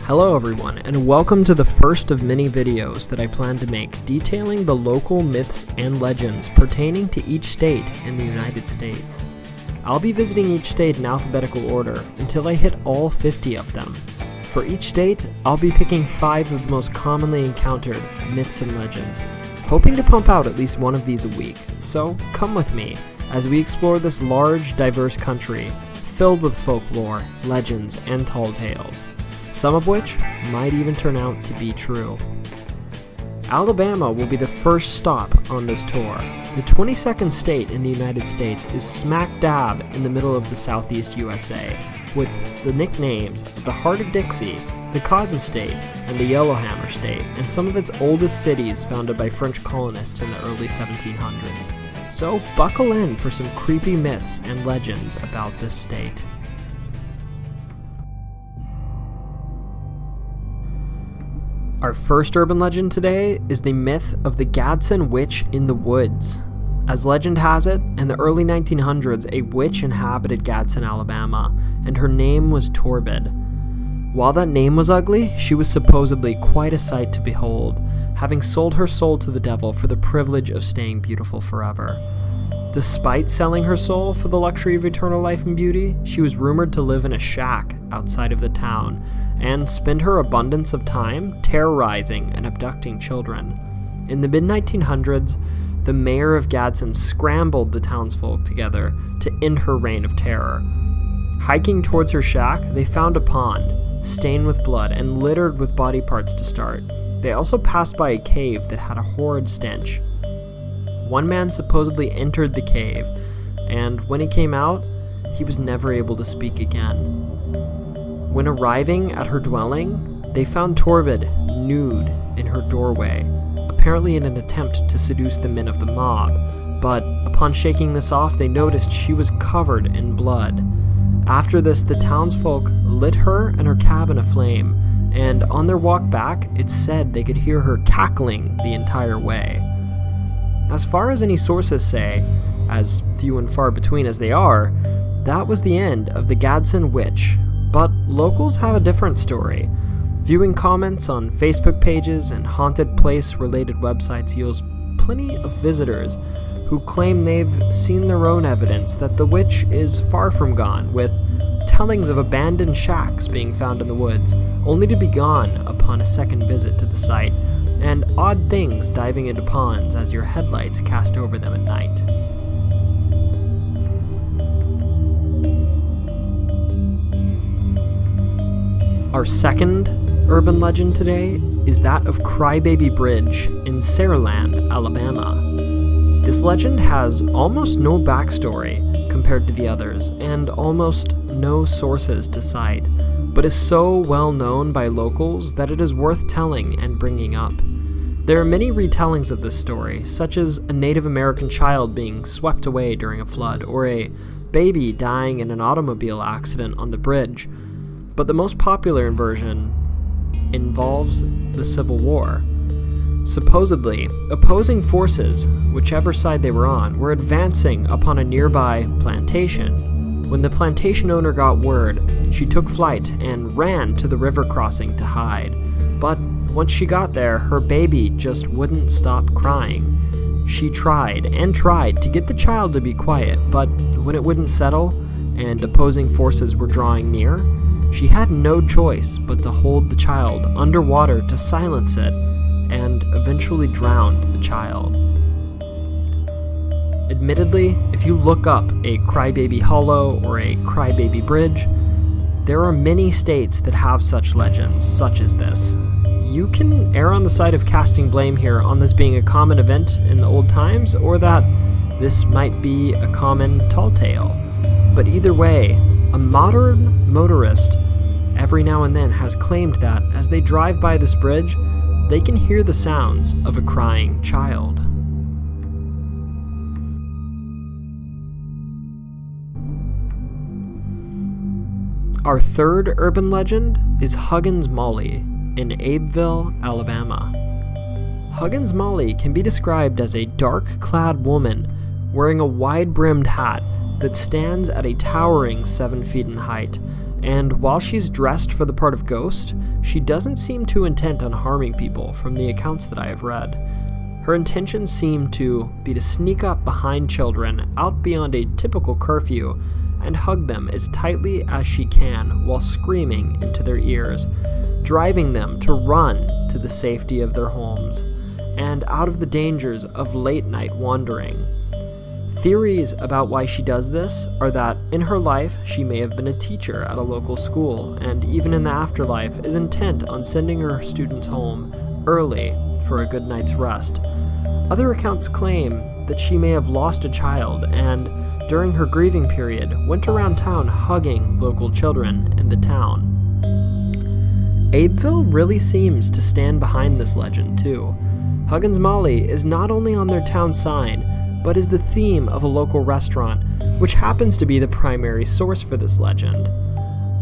Hello everyone, and welcome to the first of many videos that I plan to make detailing the local myths and legends pertaining to each state in the United States. I'll be visiting each state in alphabetical order until I hit all 50 of them. For each state, I'll be picking 5 of the most commonly encountered myths and legends, hoping to pump out at least one of these a week. So come with me as we explore this large, diverse country filled with folklore, legends, and tall tales, some of which might even turn out to be true. Alabama will be the first stop on this tour. The 22nd state in the United States is smack dab in the middle of the southeast USA, with the nicknames of the Heart of Dixie, the Cotton State, and the Yellowhammer State, and some of its oldest cities founded by French colonists in the early 1700s. So buckle in for some creepy myths and legends about this state. Our first urban legend today is the myth of the Gadson witch in the woods. As legend has it, in the early 1900s, a witch inhabited Gadson, Alabama, and her name was Torbid. While that name was ugly, she was supposedly quite a sight to behold, having sold her soul to the devil for the privilege of staying beautiful forever. Despite selling her soul for the luxury of eternal life and beauty, she was rumored to live in a shack outside of the town and spend her abundance of time terrorizing and abducting children. In the mid-1900s, the mayor of Gadson scrambled the townsfolk together to end her reign of terror. Hiking towards her shack, they found a pond, stained with blood and littered with body parts to start. They also passed by a cave that had a horrid stench. One man supposedly entered the cave, and when he came out, he was never able to speak again. When arriving at her dwelling, they found Torbid nude in her doorway, apparently in an attempt to seduce the men of the mob, but upon shaking this off, they noticed she was covered in blood. After this, the townsfolk lit her and her cabin aflame, and on their walk back, it's said they could hear her cackling the entire way. As far as any sources say, as few and far between as they are, that was the end of the Gadson witch. But locals have a different story. Viewing comments on Facebook pages and haunted place-related websites yields plenty of visitors who claim they've seen their own evidence that the witch is far from gone, with tellings of abandoned shacks being found in the woods, only to be gone upon a second visit to the site, and odd things diving into ponds as your headlights cast over them at night. Our second urban legend today is that of Crybaby Bridge in Saraland, Alabama. This legend has almost no backstory compared to the others, and almost no sources to cite, but is so well known by locals that it is worth telling and bringing up. There are many retellings of this story, such as a Native American child being swept away during a flood, or a baby dying in an automobile accident on the bridge. But the most popular version involves the Civil War. Supposedly, opposing forces, whichever side they were on, were advancing upon a nearby plantation. When the plantation owner got word, she took flight and ran to the river crossing to hide. But once she got there, her baby just wouldn't stop crying. She tried and tried to get the child to be quiet, but when it wouldn't settle and opposing forces were drawing near, she had no choice but to hold the child underwater to silence it, and eventually drowned the child. Admittedly, if you look up a Crybaby Hollow or a Crybaby Bridge, there are many states that have such legends, such as this. You can err on the side of casting blame here on this being a common event in the old times, or that this might be a common tall tale. But either way, a modern motorist every now and then has claimed that as they drive by this bridge, they can hear the sounds of a crying child. Our third urban legend is Huggins Molly in Abbeville, Alabama. Huggins Molly can be described as a dark-clad woman wearing a wide-brimmed hat that stands at a towering 7 feet in height and while she's dressed for the part of ghost, she doesn't seem too intent on harming people from the accounts that I have read. Her intentions seem to be to sneak up behind children out beyond a typical curfew and hug them as tightly as she can while screaming into their ears, driving them to run to the safety of their homes and out of the dangers of late night wandering. Theories about why she does this are that in her life she may have been a teacher at a local school, and even in the afterlife is intent on sending her students home early for a good night's rest. Other accounts claim that she may have lost a child and, during her grieving period, went around town hugging local children in the town. Abbeville really seems to stand behind this legend too. Huggins Molly is not only on their town sign, but is the theme of a local restaurant, which happens to be the primary source for this legend.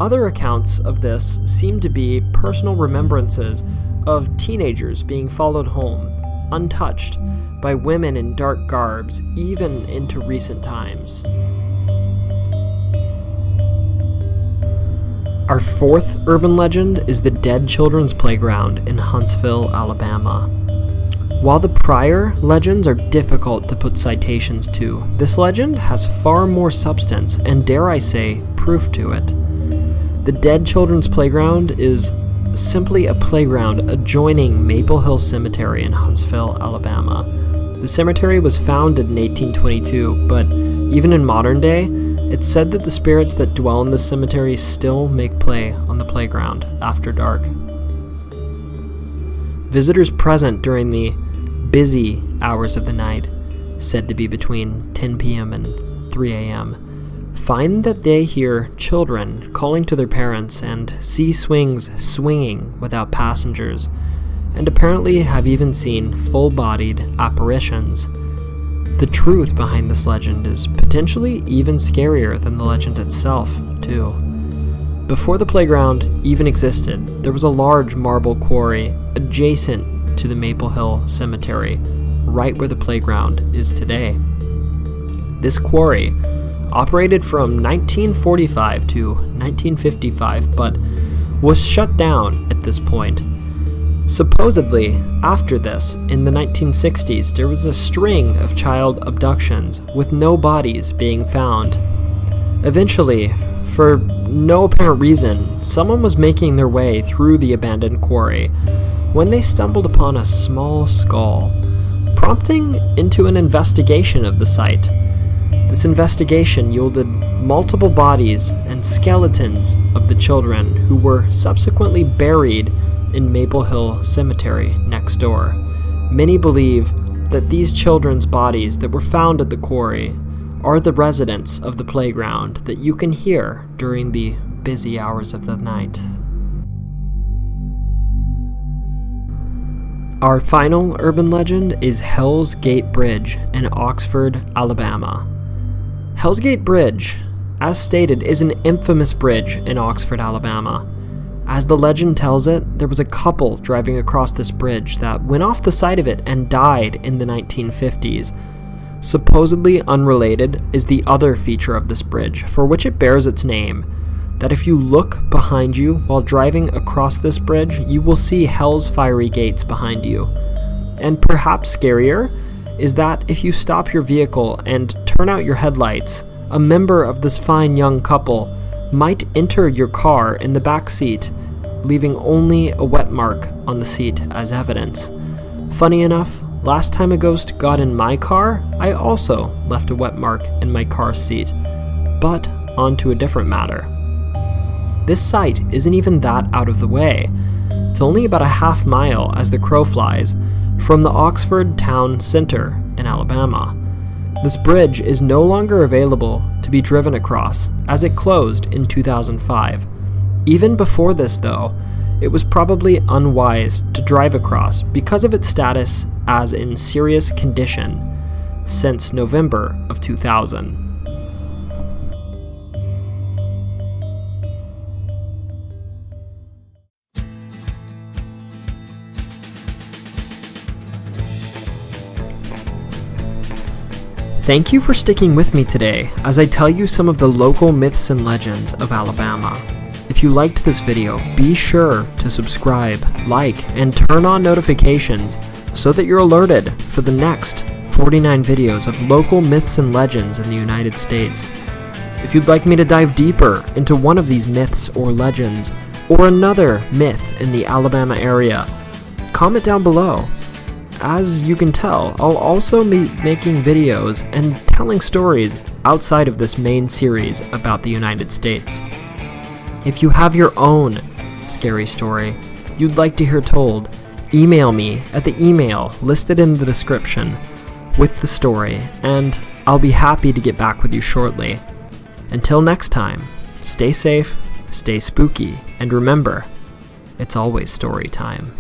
Other accounts of this seem to be personal remembrances of teenagers being followed home, untouched, by women in dark garbs, even into recent times. Our fourth urban legend is the Dead Children's Playground in Huntsville, Alabama. While the prior legends are difficult to put citations to, this legend has far more substance and, dare I say, proof to it. The Dead Children's Playground is simply a playground adjoining Maple Hill Cemetery in Huntsville, Alabama. The cemetery was founded in 1822, but even in modern day, it's said that the spirits that dwell in the cemetery still make play on the playground after dark. Visitors present during the busy hours of the night, said to be between 10 p.m. and 3 a.m., find that they hear children calling to their parents and see swings swinging without passengers, and apparently have even seen full-bodied apparitions. The truth behind this legend is potentially even scarier than the legend itself, too. Before the playground even existed, there was a large marble quarry adjacent to the Maple Hill Cemetery, right where the playground is today. This quarry operated from 1945 to 1955, but was shut down at this point. Supposedly, after this, in the 1960s, there was a string of child abductions with no bodies being found. Eventually, for no apparent reason, someone was making their way through the abandoned quarry when they stumbled upon a small skull, prompting into an investigation of the site. This investigation yielded multiple bodies and skeletons of the children who were subsequently buried in Maple Hill Cemetery next door. Many believe that these children's bodies that were found at the quarry are the residents of the playground that you can hear during the busy hours of the night. Our final urban legend is Hell's Gate Bridge in Oxford, Alabama. Hell's Gate Bridge, as stated, is an infamous bridge in Oxford, Alabama. As the legend tells it, there was a couple driving across this bridge that went off the side of it and died in the 1950s. Supposedly unrelated is the other feature of this bridge, for which it bears its name, that if you look behind you while driving across this bridge, you will see Hell's fiery gates behind you. And perhaps scarier is that if you stop your vehicle and turn out your headlights, a member of this fine young couple might enter your car in the back seat, leaving only a wet mark on the seat as evidence. Funny enough, last time a ghost got in my car, I also left a wet mark in my car seat. But on to a different matter. This site isn't even that out of the way. It's only about a half mile as the crow flies from the Oxford town center in Alabama. This bridge is no longer available to be driven across, as it closed in 2005. Even before this, though, it was probably unwise to drive across because of its status as in serious condition since November of 2000. Thank you for sticking with me today as I tell you some of the local myths and legends of Alabama. If you liked this video, be sure to subscribe, like, and turn on notifications so that you're alerted for the next 49 videos of local myths and legends in the United States. If you'd like me to dive deeper into one of these myths or legends, or another myth in the Alabama area, comment down below. As you can tell, I'll also be making videos and telling stories outside of this main series about the United States. If you have your own scary story you'd like to hear told, email me at the email listed in the description with the story, and I'll be happy to get back with you shortly. Until next time, stay safe, stay spooky, and remember, it's always story time.